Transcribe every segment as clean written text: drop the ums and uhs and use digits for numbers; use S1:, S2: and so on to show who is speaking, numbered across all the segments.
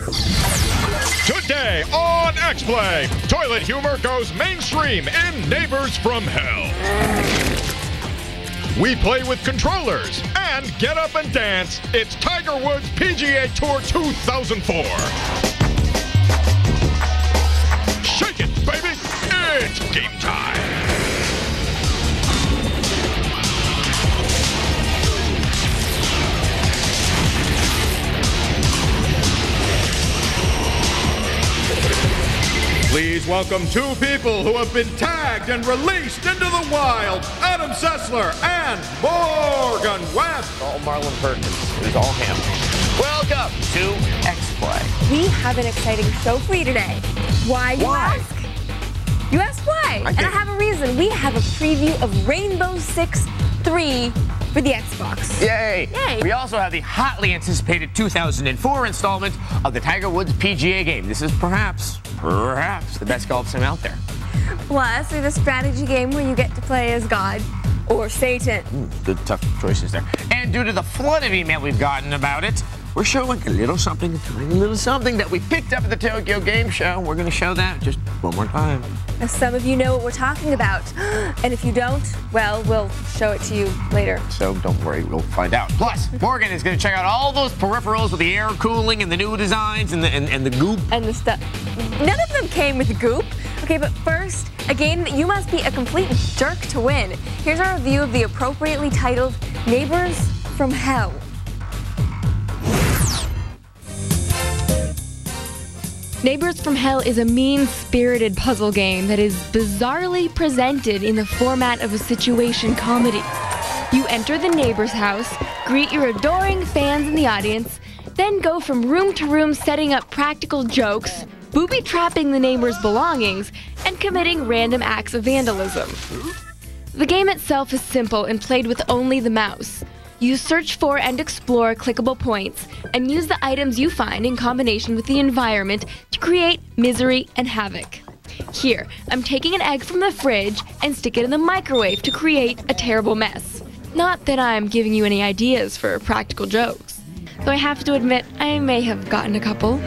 S1: Today on X-Play, toilet humor goes mainstream in Neighbors from Hell. We play with controllers and get up and dance. It's Tiger Woods PGA Tour 2004. Shake it, baby. It's game time. Please welcome two people who have been tagged and released into the wild. Adam Sessler and Morgan Webb.
S2: All Marlon Perkins. It was all him. Welcome to X-Play.
S3: We have an exciting show for you today. Why, you ask? You ask why? And I have a reason. We have a preview of Rainbow Six 3 for the Xbox.
S2: Yay!
S3: Yay!
S2: We also have the hotly anticipated 2004 installment of the Tiger Woods PGA game. This is perhaps the best golf sim out there.
S3: Plus, we have a strategy game where you get to play as God or Satan.
S2: Good, tough choices there. And due to the flood of email we've gotten about it, we're showing a little something that we picked up at the Tokyo Game Show. We're going to show that just one more time.
S3: Now, some of you know what we're talking about. And if you don't, well, we'll show it to you later.
S2: So don't worry, we'll find out. Plus, Morgan is going to check out all those peripherals with the air cooling and the new designs and the goop.
S3: And the stuff. None of them came with goop. Okay, but first, a game that you must be a complete jerk to win. Here's our review of the appropriately titled Neighbors from Hell. Neighbors from Hell is a mean-spirited puzzle game that is bizarrely presented in the format of a situation comedy. You enter the neighbor's house, greet your adoring fans in the audience, then go from room to room setting up practical jokes, booby-trapping the neighbor's belongings, and committing random acts of vandalism. The game itself is simple and played with only the mouse. You search for and explore clickable points, and use the items you find in combination with the environment to create misery and havoc. Here, I'm taking an egg from the fridge and stick it in the microwave to create a terrible mess. Not that I'm giving you any ideas for practical jokes, though I have to admit I may have gotten a couple.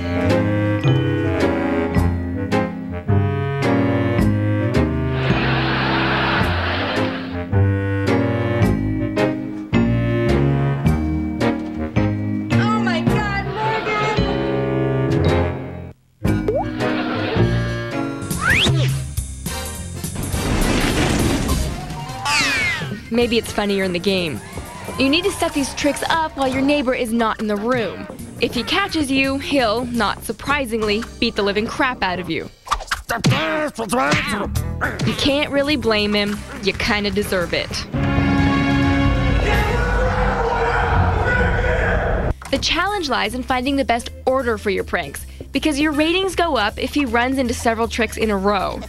S3: Maybe it's funnier in the game. You need to set these tricks up while your neighbor is not in the room. If he catches you, he'll, not surprisingly, beat the living crap out of you. You can't really blame him. You kind of deserve it. The challenge lies in finding the best order for your pranks, because your ratings go up if he runs into several tricks in a row.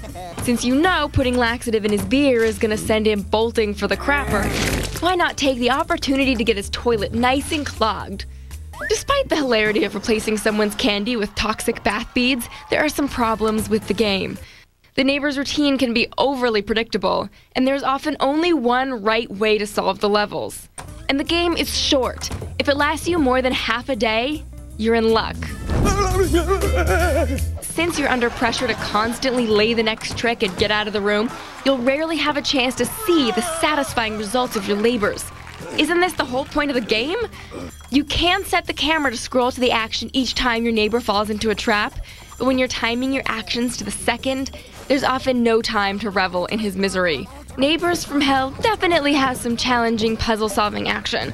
S3: Since you know putting laxative in his beer is gonna send him bolting for the crapper, why not take the opportunity to get his toilet nice and clogged? Despite the hilarity of replacing someone's candy with toxic bath beads, there are some problems with the game. The neighbor's routine can be overly predictable, and there's often only one right way to solve the levels. And the game is short. If it lasts you more than half a day, you're in luck. Since you're under pressure to constantly lay the next trick and get out of the room, you'll rarely have a chance to see the satisfying results of your labors. Isn't this the whole point of the game? You can set the camera to scroll to the action each time your neighbor falls into a trap, but when you're timing your actions to the second, there's often no time to revel in his misery. Neighbors from Hell definitely has some challenging puzzle-solving action.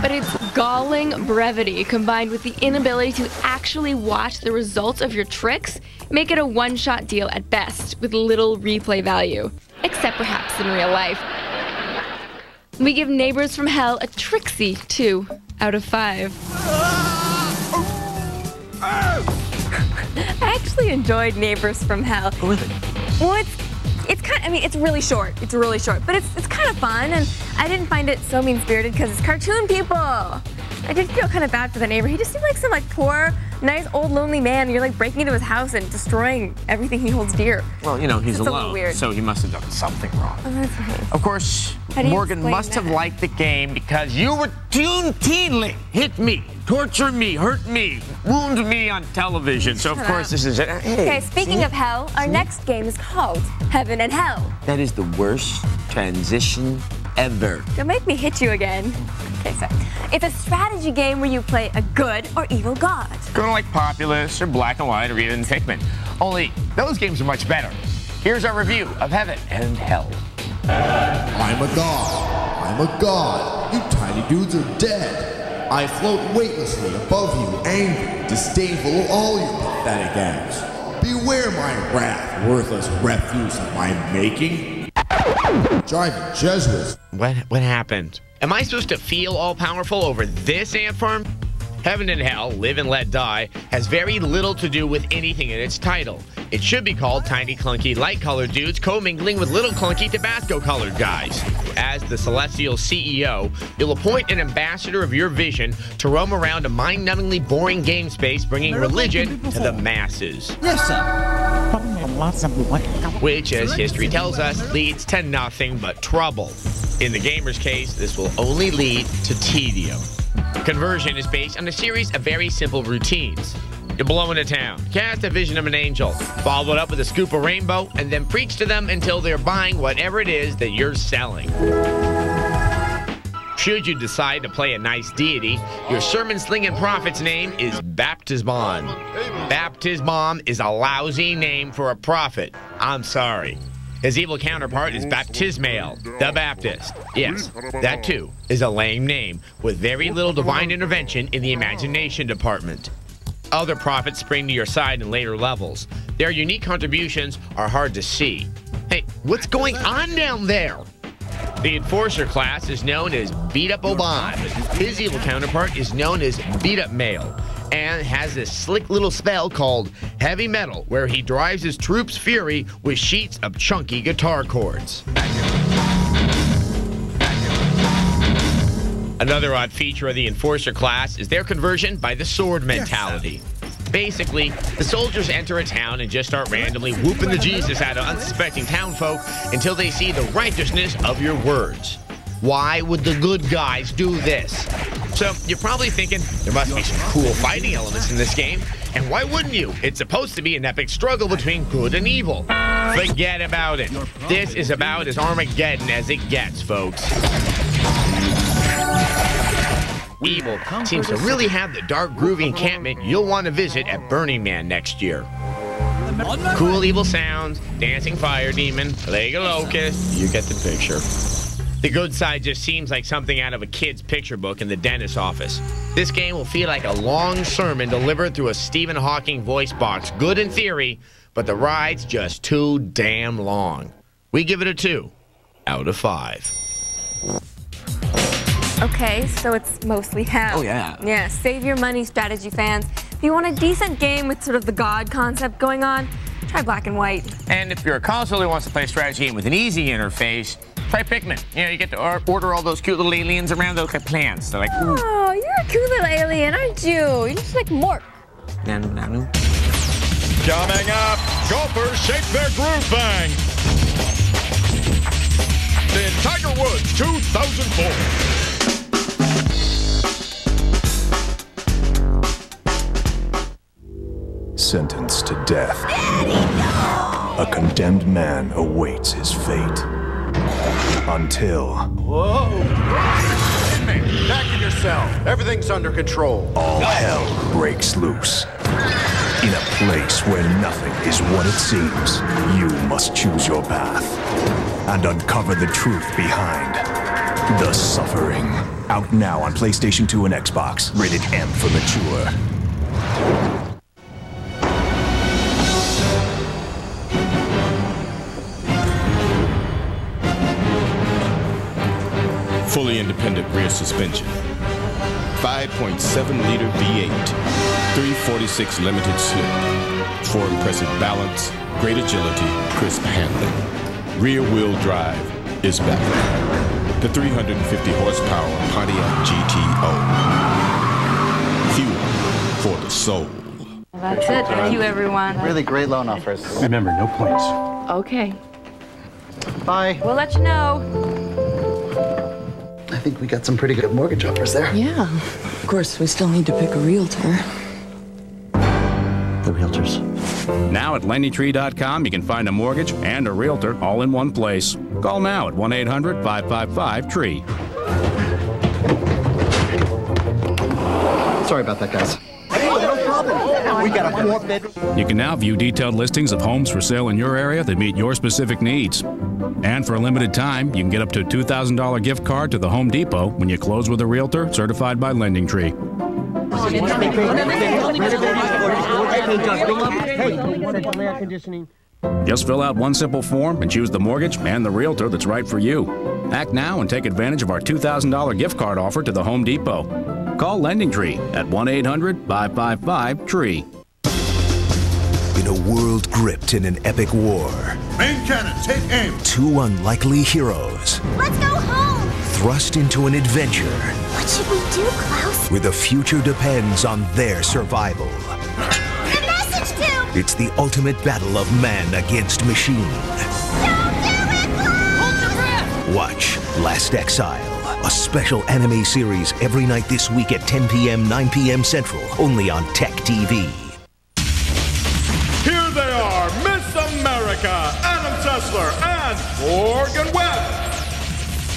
S3: But its galling brevity combined with the inability to actually watch the results of your tricks make it a one-shot deal at best with little replay value, except perhaps in real life. We give Neighbors from Hell a tricksy 2 out of 5. I actually enjoyed Neighbors from Hell.
S2: Oh, really?
S3: Well, it's kind of, I mean, it's really short. It's really short, but it's kind of fun, and I didn't find it so mean-spirited because it's cartoon people. I did feel kind of bad for the neighbor. He just seemed like some poor, nice, old, lonely man. You're breaking into his house and destroying everying he holds dear.
S2: Well, you know, he's alone,
S3: a little weird.
S2: So he must have done something wrong.
S3: Oh, that's right.
S2: Of course, Morgan must have liked the game because you routinely hit me torture me, hurt me, wound me on television. So, of course, this is it. Hey,
S4: okay, speaking of hell, our next game is called Heaven and Hell.
S2: That is the worst transition ever.
S4: Don't make me hit you again. Okay, so it's a strategy game where you play a good or evil god.
S2: Kind of like Populous or Black and White or even Pikmin. Only those games are much better. Here's our review of Heaven and Hell.
S5: I'm a god. I'm a god. You tiny dudes are dead. I float weightlessly above you, angry, disdainful of all your pathetic acts. Beware my wrath, worthless refuse of my making. Driving Jesuits.
S2: What happened? Am I supposed to feel all-powerful over this ant farm? Heaven and Hell, Live and Let Die, has very little to do with anything in its title. It should be called Tiny Clunky Light-Colored Dudes Commingling with Little Clunky Tabasco-Colored Guys. As the Celestial CEO, you'll appoint an ambassador of your vision to roam around a mind-numbingly boring game space, bringing religion to the masses.
S6: Yes, sir.
S2: Which, as history tells us, leads to nothing but trouble. In the gamer's case, this will only lead to tedium. Conversion is based on a series of very simple routines. You blow into town, cast a vision of an angel, follow it up with a scoop of rainbow, and then preach to them until they're buying whatever it is that you're selling. Should you decide to play a nice deity, your sermon-slinging prophet's name is Baptismon. Baptismon is a lousy name for a prophet. I'm sorry. His evil counterpart is Baptismael, the Baptist. Yes, that too is a lame name with very little divine intervention in the imagination department. Other prophets spring to your side in later levels. Their unique contributions are hard to see. Hey, what's going on down there? The Enforcer class is known as Beat Up Oban. His evil counterpart is known as Beat Up Male, and has this slick little spell called Heavy Metal, where he drives his troops' fury with sheets of chunky guitar chords. Another odd feature of the Enforcer class is their conversion by the sword mentality. Basically, the soldiers enter a town and just start randomly whooping the Jesus out of unsuspecting townfolk until they see the righteousness of your words. Why would the good guys do this? So you're probably thinking there must be some cool fighting elements in this game, and why wouldn't you? It's supposed to be an epic struggle between good and evil. Forget about it. This is about as Armageddon as it gets, folks. Evil seems to really have the dark, groovy encampment you'll want to visit at Burning Man next year. Cool evil sounds, dancing fire demon, Lego locust, you get the picture. The good side just seems like something out of a kid's picture book in the dentist's office. This game will feel like a long sermon delivered through a Stephen Hawking voice box. Good in theory, but the ride's just too damn long. We give it a 2 out of 5.
S4: Okay, so it's mostly hell.
S2: Oh, yeah.
S4: Yeah, save your money, strategy fans. If you want a decent game with sort of the God concept going on, try Black and White.
S2: And if you're a console who wants to play a strategy game with an easy interface, try Pikmin. You know, you get to order all those cute little aliens around. They look like plants. They're like, ooh.
S4: Oh, you're a cute little alien, aren't you? You're just like Mork.
S2: Nanu, nanu.
S1: Coming up, golfers shake their groove bang. In Tiger Woods 2004.
S7: Sentenced to death, a condemned man awaits his fate. Until...
S1: Whoa! Inmate, back in your cell. Everything's under control.
S7: All hell breaks loose. In a place where nothing is what it seems, you must choose your path and uncover the truth behind the suffering. Out now on PlayStation 2 and Xbox. Rated M for mature.
S8: Fully independent rear suspension, 5.7-liter V8, 346 limited slip, for impressive balance, great agility, crisp handling. Rear-wheel drive is back. The 350 horsepower Pontiac GTO. Fuel for the soul.
S4: That's it. Thank you, everyone.
S6: Really great loan offers.
S9: Remember, no points.
S4: Okay.
S6: Bye.
S4: We'll let you know.
S9: I think we got some pretty good mortgage offers there.
S10: Yeah. Of course, we still need to pick a realtor.
S9: The realtors.
S11: Now at LendingTree.com, you can find a mortgage and a realtor all in one place. Call now at 1-800-555-TREE.
S9: Sorry about that, guys. Hey, no problem. We got a 4-bedroom.
S11: You can now view detailed listings of homes for sale in your area that meet your specific needs. And for a limited time, you can get up to a $2,000 gift card to the Home Depot when you close with a realtor certified by LendingTree. Just fill out one simple form and choose the mortgage and the realtor that's right for you. Act now and take advantage of our $2,000 gift card offer to the Home Depot. Call LendingTree at 1-800-555-TREE.
S7: In a world gripped in an epic war,
S1: Main cannon, take aim.
S7: two unlikely heroes
S12: Let's go home!
S7: thrust into an adventure
S12: What should we do, Klaus?
S7: where the future depends on their survival.
S12: The message tube!
S7: It's the ultimate battle of man against machine.
S12: Don't do it, Klaus! Hold your breath!
S7: Watch Last Exile, a special anime series every night this week at 10 p.m., 9 p.m. Central, only on Tech TV.
S1: Here they are, Miss America, Adam Sessler and Morgan Webb.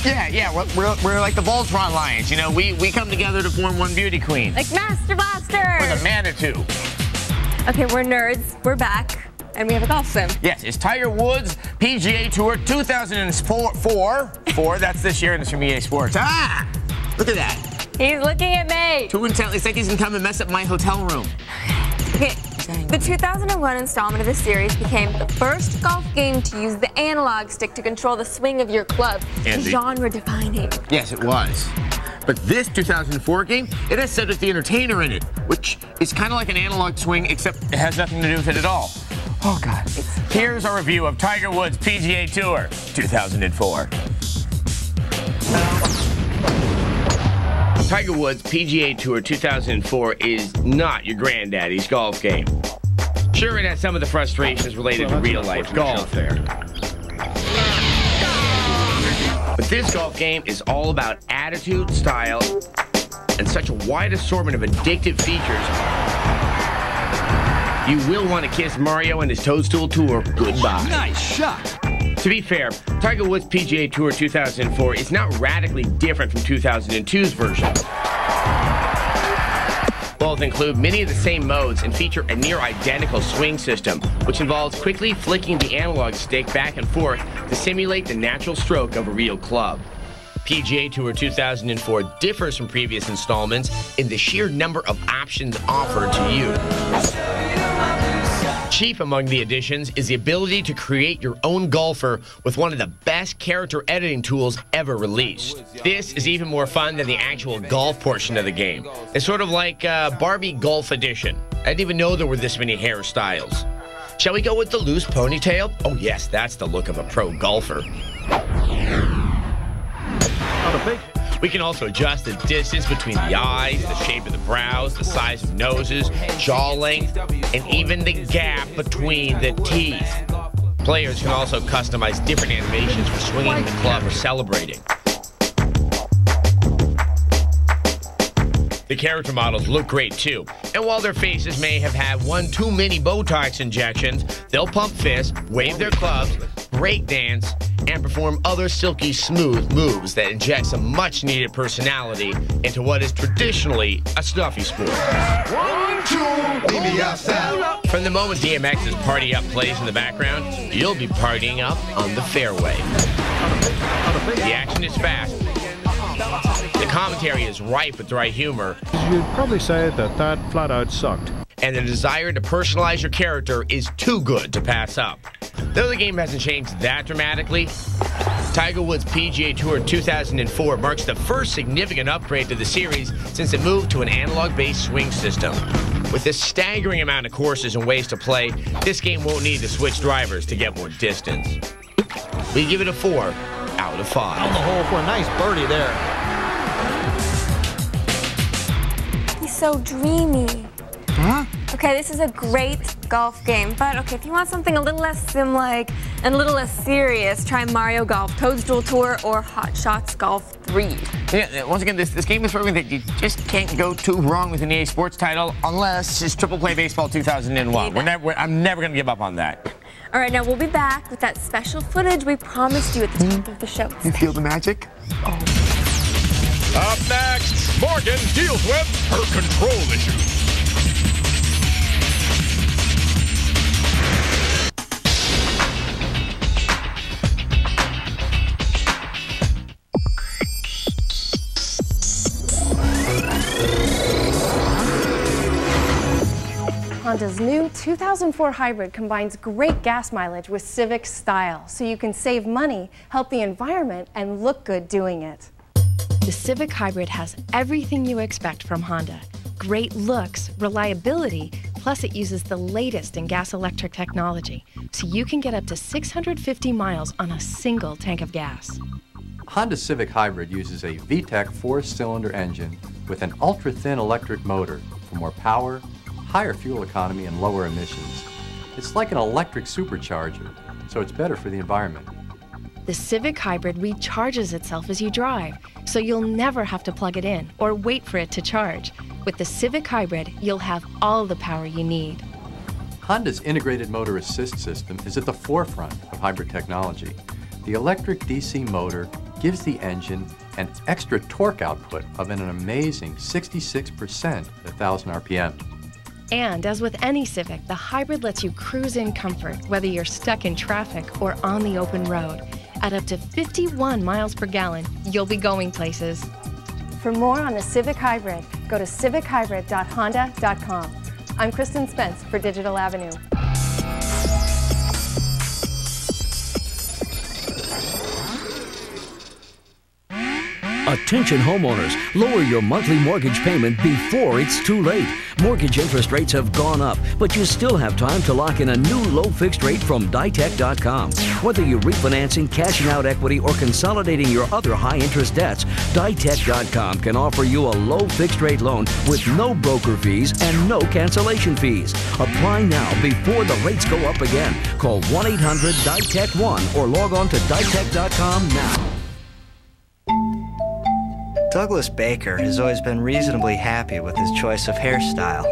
S2: Yeah, we're like the Voltron Lions. You know, we come together to form one beauty queen.
S4: Like Master Blaster!
S2: We're the Manitou.
S4: Okay, we're nerds. We're back. And we have a golf sim.
S2: Yes, it's Tiger Woods PGA Tour 2004. That's this year, and it's from EA Sports. Ah! Look at that.
S4: He's looking at me.
S2: Too intently. It's like he's gonna come and mess up my hotel room.
S4: Okay, the 2001 installment of this series became the first golf game to use the analog stick to control the swing of your club. Genre-defining.
S2: Yes, it was. But this 2004 game, it has Cedric the Entertainer in it, which is kind of like an analog swing, except it has nothing to do with it at all. Oh, God. Here's our review of Tiger Woods PGA Tour 2004. Tiger Woods PGA Tour 2004 is not your granddaddy's golf game. Sure, it has some of the frustrations related to real-life golf there. But this golf game is all about attitude, style, and such a wide assortment of addictive features. You will want to kiss Mario and his Toadstool Tour goodbye.
S13: Nice shot.
S2: To be fair, Tiger Woods PGA Tour 2004 is not radically different from 2002's version. Both include many of the same modes and feature a near-identical swing system, which involves quickly flicking the analog stick back and forth to simulate the natural stroke of a real club. PGA Tour 2004 differs from previous installments in the sheer number of options offered to you. Chief among the additions is the ability to create your own golfer with one of the best character editing tools ever released. This is even more fun than the actual golf portion of the game. It's sort of like Barbie Golf Edition. I didn't even know there were this many hairstyles. Shall we go with the loose ponytail? Oh yes, that's the look of a pro golfer. We can also adjust the distance between the eyes, the shape of the brows, the size of noses, jaw length, and even the gap between the teeth. Players can also customize different animations for swinging the club or celebrating. The character models look great too, and while their faces may have had one too many Botox injections, they'll pump fists, wave their clubs, break dance, and perform other silky smooth moves that inject some much needed personality into what is traditionally a stuffy sport.
S1: 1, 2, leave me outside.
S2: From the moment DMX's Party Up plays in the background, you'll be partying up on the fairway. The action is fast. The commentary is rife with dry humor.
S14: You'd probably say that flat out sucked.
S2: And the desire to personalize your character is too good to pass up. Though the game hasn't changed that dramatically, Tiger Woods PGA Tour 2004 marks the first significant upgrade to the series since it moved to an analog-based swing system. With a staggering amount of courses and ways to play, this game won't need to switch drivers to get more distance. We give it a 4 out of 5.
S13: On the hole for a nice birdie there.
S4: He's so dreamy.
S13: Huh?
S4: Okay, this is a great golf game. But okay, if you want something a little less sim-like and a little less serious, try Mario Golf, Toadstool Tour, or Hot Shots Golf 3.
S2: Yeah, once again, this game is proving that you just can't go too wrong with an EA Sports title unless it's Triple Play Baseball 2001. I'm never going to give up on that.
S4: All right, now we'll be back with that special footage we promised you at the top of the show.
S2: You feel the magic?
S4: Oh.
S1: Up next, Morgan deals with her control issues.
S15: Honda's new 2004 hybrid combines great gas mileage with civic style, so you can save money, help the environment, and look good doing it.
S16: The Civic Hybrid has everything you expect from Honda. Great looks, reliability, plus it uses the latest in gas-electric technology, so you can get up to 650 miles on a single tank of gas.
S17: Honda Civic Hybrid uses a VTEC 4-cylinder engine with an ultra-thin electric motor for more power, higher fuel economy, and lower emissions. It's like an electric supercharger, so it's better for the environment.
S16: The Civic Hybrid recharges itself as you drive, so you'll never have to plug it in or wait for it to charge. With the Civic Hybrid, you'll have all the power you need.
S17: Honda's integrated motor assist system is at the forefront of hybrid technology. The electric DC motor gives the engine an extra torque output of an amazing 66% at 1,000 RPM.
S16: And as with any Civic, the Hybrid lets you cruise in comfort, whether you're stuck in traffic or on the open road. At up to 51 miles per gallon, you'll be going places.
S15: For more on the Civic Hybrid, go to civichybrid.honda.com. I'm Kristen Spence for Digital Avenue.
S18: Attention homeowners, lower your monthly mortgage payment before it's too late. Mortgage interest rates have gone up, but you still have time to lock in a new low fixed rate from Ditech.com. Whether you're refinancing, cashing out equity, or consolidating your other high interest debts, Ditech.com can offer you a low fixed rate loan with no broker fees and no cancellation fees. Apply now before the rates go up again. Call 1-800-DITECH1 or log on to Ditech.com now.
S19: Douglas Baker has always been reasonably happy with his choice of hairstyle.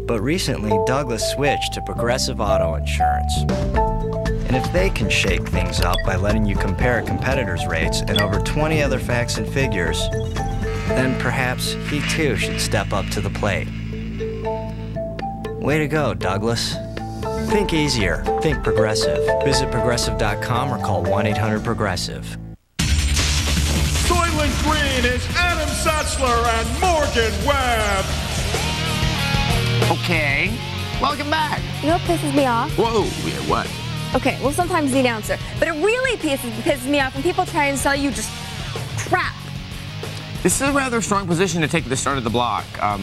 S19: But recently, Douglas switched to Progressive Auto Insurance. And if they can shake things up by letting you compare a competitor's rates and over 20 other facts and figures, then perhaps he too should step up to the plate. Way to go, Douglas. Think easier. Think Progressive. Visit Progressive.com or call 1-800-PROGRESSIVE.
S1: Soylent Green is Adam Setzler and Morgan Webb.
S2: Okay, welcome back.
S4: You know what pisses me off?
S2: Whoa, yeah, what?
S4: Okay, well, sometimes the announcer. But it really pisses me off when people try and sell you just crap.
S2: This is a rather strong position to take at the start of the block. Are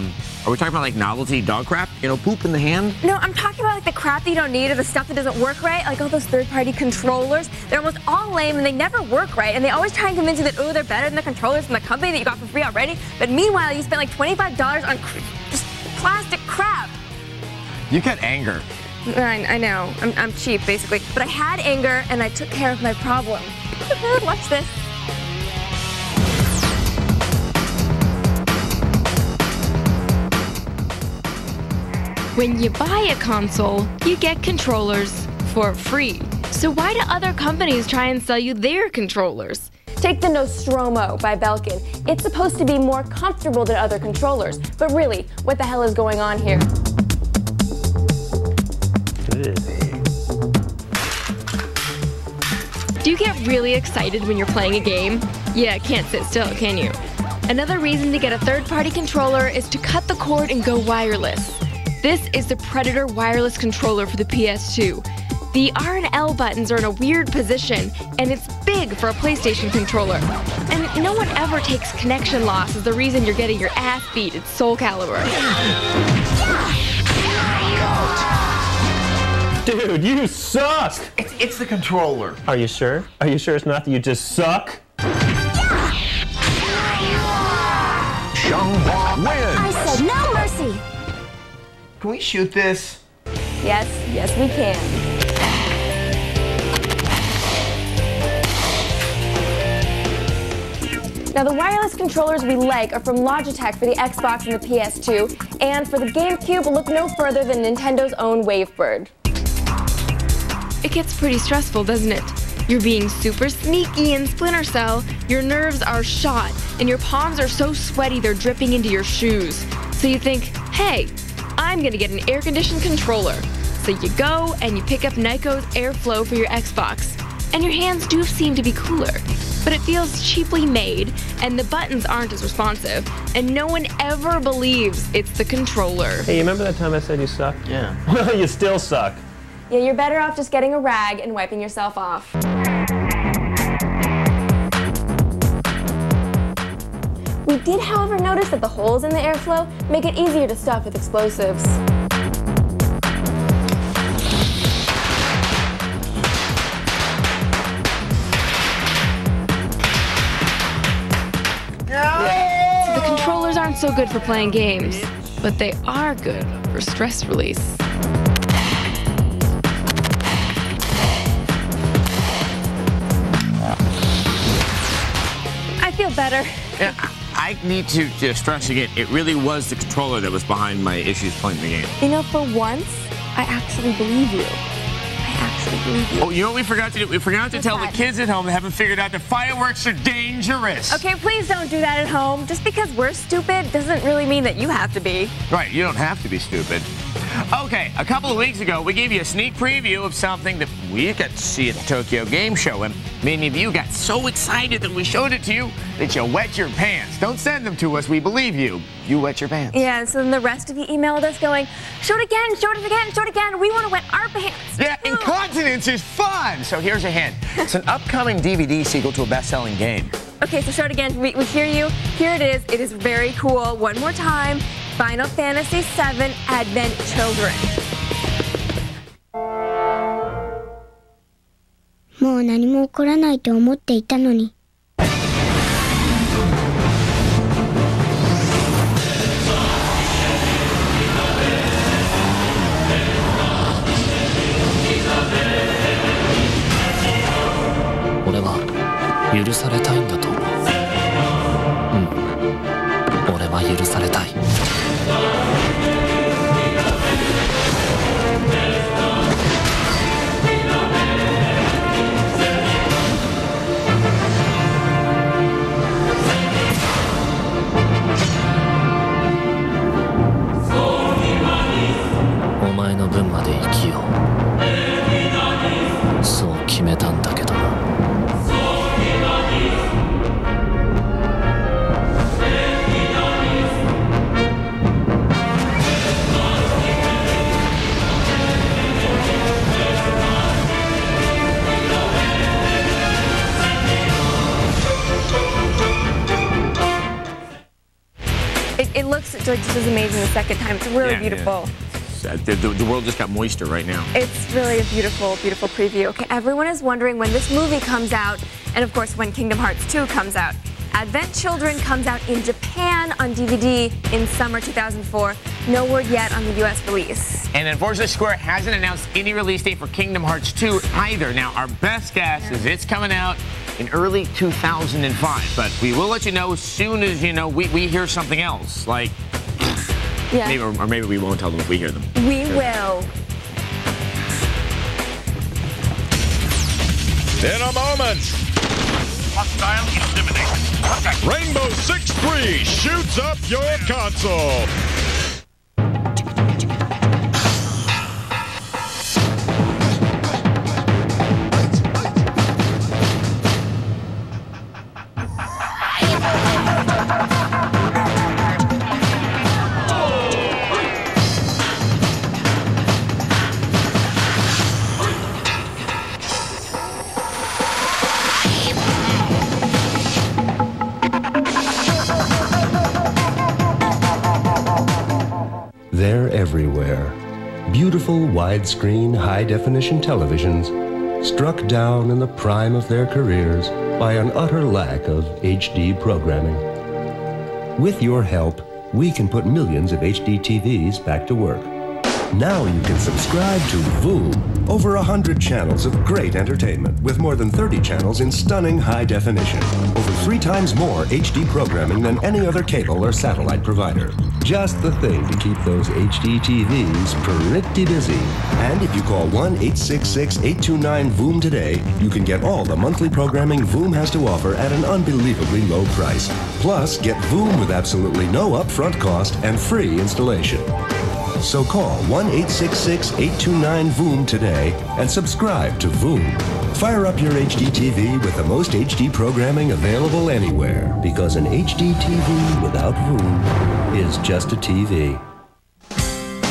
S2: we talking about like novelty dog crap? You know, poop in the hand?
S4: No, I'm talking about like the crap that you don't need or the stuff that doesn't work right. Like all those third-party controllers. They're almost all lame and they never work right. And they always try and convince you that, oh, they're better than the controllers from the company that you got for free already. But meanwhile, you spent like $25 on just plastic crap.
S2: You got anger.
S4: I know. I'm cheap, basically. But I had anger and I took care of my problem. Watch this.
S3: When you buy a console, you get controllers for free. So why do other companies try and sell you their controllers?
S4: Take the Nostromo by Belkin. It's supposed to be more comfortable than other controllers. But really, what the hell is going on here?
S3: Do you get really excited when you're playing a game? Yeah, can't sit still, can you? Another reason to get a third-party controller is to cut the cord and go wireless. This is the Predator wireless controller for the PS2. The R and L buttons are in a weird position, and it's big for a PlayStation controller. And no one ever takes connection loss as the reason you're getting your ass beat at Soul Calibur.
S20: Dude, you suck!
S2: It's the controller.
S20: Are you sure? Are you sure it's not that you just suck?
S1: Xianghua wins!
S12: I said no mercy!
S2: can we shoot this?
S4: Yes, yes we can. Now the wireless controllers we like are from Logitech for the Xbox and the PS2, and for the GameCube, look no further than Nintendo's own Wavebird.
S3: It gets pretty stressful, doesn't it? You're being super sneaky in Splinter Cell, your nerves are shot, and your palms are so sweaty they're dripping into your shoes. So you think, hey, I'm gonna get an air-conditioned controller. So you go and you pick up Nyko's Airflow for your Xbox. And your hands do seem to be cooler, but it feels cheaply made, and the buttons aren't as responsive, and no one ever believes it's the controller.
S20: Hey, you remember that time I said you suck?
S2: Yeah.
S20: Well, you still suck.
S4: Yeah, you're better off just getting a rag and wiping yourself off. We did, however, notice that the holes in the airflow make it easier to stuff with explosives.
S3: So the controllers aren't so good for playing games, but they are good for stress release.
S4: I feel better.
S2: Yeah, I need to stress again, it really was the controller that was behind my issues playing the game.
S4: You know, for once, I actually believe you.
S2: Oh, you know what we forgot to do? We forgot to tell the kids at home that haven't figured out that fireworks are dangerous.
S4: Okay, please don't do that at home. Just because we're stupid doesn't really mean that you have to be.
S2: Right, you don't have to be stupid. Okay, a couple of weeks ago, we gave you a sneak preview of something that we got to see at the Tokyo Game Show, and many of you got so excited that we showed it to you that you wet your pants. Don't send them to us, we believe you. You wet your pants.
S4: Yeah, so then the rest of you emailed us going, show it again, show it again, show it again. We want to wet our pants.
S2: Yeah, incontinence is fun. So here's a hint. It's an upcoming DVD sequel to a best-selling game.
S4: Okay, so show it again. We hear you. Here it is. It is very cool. One more time. Final Fantasy VII Advent Children.
S12: もう何も起こらないと思っていたのに。
S21: 俺は許されたいんだと思う。俺は許されたい。お前の分まで生きよう。そう決めたんだけどな。
S4: It looks like just as amazing the second time. It's really beautiful.
S2: Yeah. The world just got moister right now.
S4: It's really a beautiful, beautiful preview. Okay, everyone is wondering when this movie comes out, and of course when Kingdom Hearts 2 comes out. Advent Children comes out in Japan on DVD in summer 2004. No word yet on the US release.
S2: And unfortunately, Square hasn't announced any release date for Kingdom Hearts 2 either. Now, our best guess is it's coming out in early 2005, but we will let you know as soon as, we hear something else. Like, maybe, or maybe we won't tell them if we hear them.
S4: We will.
S1: In a moment.
S7: Hostile eliminated.
S1: Rainbow 6-3 shoots up your console.
S22: They're everywhere. Beautiful widescreen high-definition televisions struck down in the prime of their careers by an utter lack of HD programming. With your help, we can put millions of HD TVs back to work. Now you can subscribe to Voom. Over 100 channels of great entertainment with more than 30 channels in stunning high definition. Over 3 times more HD programming than any other cable or satellite provider. Just the thing to keep those HD TVs pretty busy. And if you call 1-866-829-VOOM today, you can get all the monthly programming Voom has to offer at an unbelievably low price. Plus, get Voom with absolutely no upfront cost and free installation. So call 1-866-829-VOOM today and subscribe to Voom. Fire up your HD TV with the most HD programming available anywhere, because an HD TV without Voom is just a TV.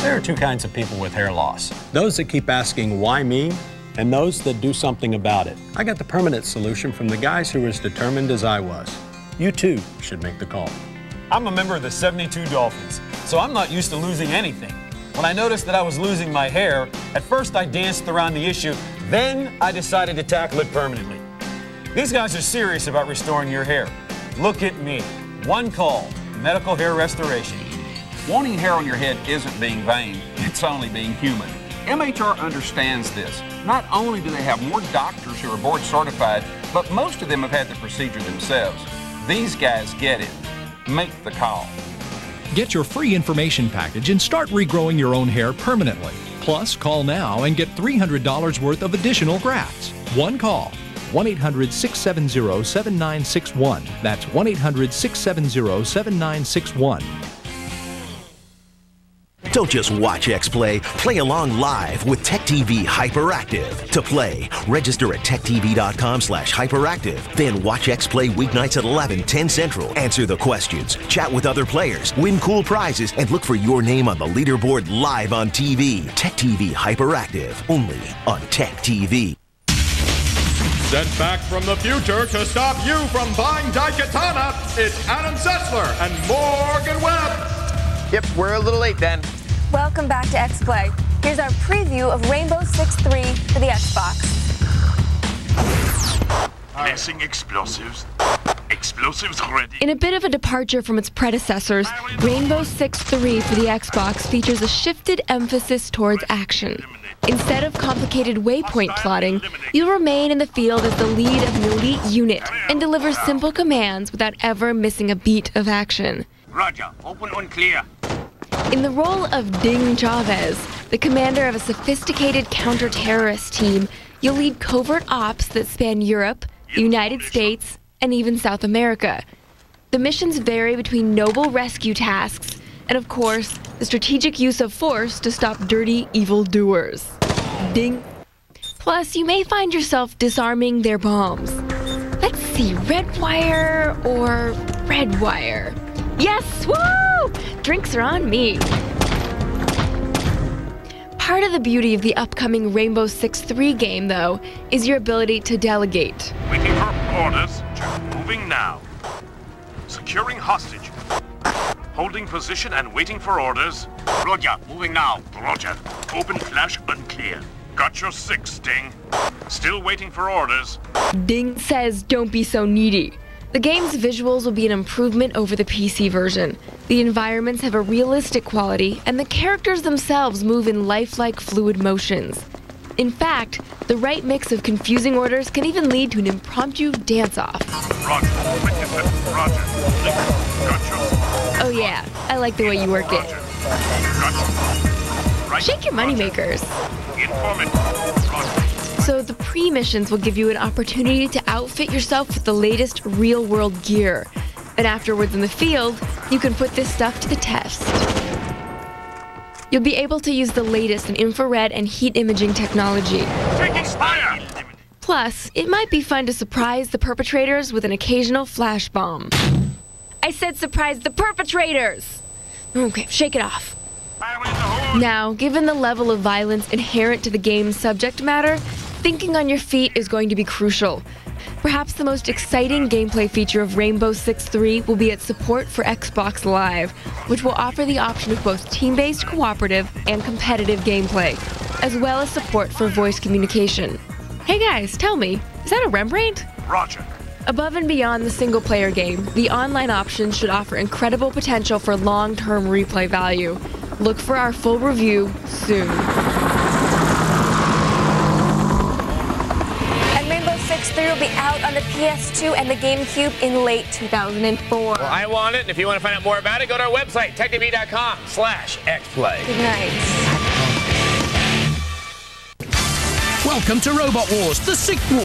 S14: There are 2 kinds of people with hair loss. Those that keep asking, why me? And those that do something about it. I got the permanent solution from the guys who were as determined as I was. You too should make the call.
S5: I'm a member of the 72 Dolphins, so I'm not used to losing anything. When I noticed that I was losing my hair, at first I danced around the issue, then I decided to tackle it permanently. These guys are serious about restoring your hair. Look at me. One call, medical hair restoration.
S8: Wanting hair on your head isn't being vain, it's only being human. MHR understands this. Not only do they have more doctors who are board certified, but most of them have had the procedure themselves. These guys get it. Make the call.
S23: Get your free information package and start regrowing your own hair permanently. Plus, call now and get $300 worth of additional grafts. One call, 1-800-670-7961. That's 1-800-670-7961.
S24: Don't just watch X-Play, play along live with Tech TV Hyperactive. To play, register at techtv.com/hyperactive. Then watch X-Play weeknights at 11, 10 Central. Answer the questions, chat with other players, win cool prizes, and look for your name on the leaderboard live on TV. Tech TV Hyperactive, only on Tech TV.
S1: Sent back from the future to stop you from buying Daikatana, it's Adam Sessler and Morgan Webb.
S2: Yep, we're a little late then.
S4: Welcome back to X-Play. Here's our preview of Rainbow Six 3 for the Xbox.
S25: Placing explosives. Explosives ready.
S3: In a bit of a departure from its predecessors, Rainbow Six 3 for the Xbox features a shifted emphasis towards action. Instead of complicated waypoint plotting, you'll remain in the field as the lead of an elite unit and deliver simple commands without ever missing a beat of action.
S25: Roger, open and clear.
S3: In the role of Ding Chavez, the commander of a sophisticated counter-terrorist team, you'll lead covert ops that span Europe, the United States, and even South America. The missions vary between noble rescue tasks and, of course, the strategic use of force to stop dirty evildoers. Ding. Plus, you may find yourself disarming their bombs. Let's see, red wire or red wire? Yes! Woo! Drinks are on me. Part of the beauty of the upcoming Rainbow Six 3 game, though, is your ability to delegate.
S25: Waiting for orders. Moving now. Securing hostage. Holding position and waiting for orders. Roger, moving now. Roger. Open flash unclear. Got your 6, Sting. Still waiting for orders.
S3: Ding says don't be so needy. The game's visuals will be an improvement over the PC version. The environments have a realistic quality, and the characters themselves move in lifelike fluid motions. In fact, the right mix of confusing orders can even lead to an impromptu dance-off.
S25: Roger. Roger.
S3: Oh yeah, I like the way you work it. Shake your moneymakers. So the pre-missions will give you an opportunity to outfit yourself with the latest real-world gear. And afterwards in the field, you can put this stuff to the test. You'll be able to use the latest in infrared and heat imaging technology.
S25: Taking fire!
S3: Plus, it might be fun to surprise the perpetrators with an occasional flash bomb. I said surprise the perpetrators! Okay, shake it off. Now, given the level of violence inherent to the game's subject matter, thinking on your feet is going to be crucial. Perhaps the most exciting gameplay feature of Rainbow Six 3 will be its support for Xbox Live, which will offer the option of both team-based cooperative and competitive gameplay, as well as support for voice communication. Hey guys, tell me, is that a Rembrandt?
S25: Roger.
S3: Above and beyond the single-player game, the online options should offer incredible potential for long-term replay value. Look for our full review soon.
S4: And Rainbow Six 3 will be out on the PS2 and the GameCube in late 2004.
S2: Well, I want it, and if you want to find out more about it, go to our website, techtv.com/xplay.
S4: Good night.
S6: Welcome to Robot Wars, the sequel.